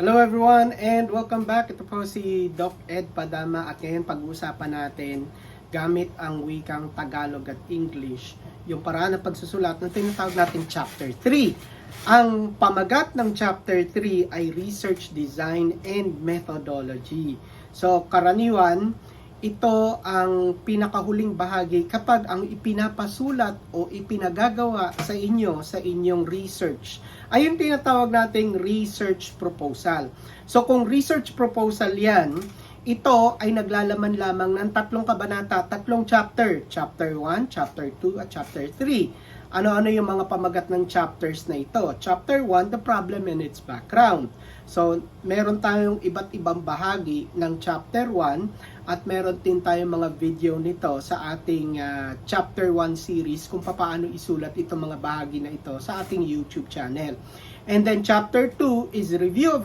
Hello everyone and welcome back. Ito po si Doc Ed Padama at ngayon pag-uusapan natin gamit ang wikang Tagalog at English yung paraan ng pagsusulat ng tinatawag natin Chapter 3. Ang pamagat ng Chapter 3 ay Research, Design, and Methodology. So karaniwan, ito ang pinakahuling bahagi kapag ang ipinapasulat o ipinagagawa sa inyo sa inyong research ay yung tinatawag nating research proposal. So kung research proposal yan, ito ay naglalaman lamang ng 3 kabanata, 3 chapter. Chapter 1, Chapter 2, at Chapter 3. Ano-ano yung mga pamagat ng chapters na ito? Chapter 1, the problem and its background. So, meron tayong iba't ibang bahagi ng Chapter 1 at meron din tayong mga video nito sa ating Chapter 1 series kung paano isulat itong mga bahagi na ito sa ating YouTube channel. And then Chapter 2 is review of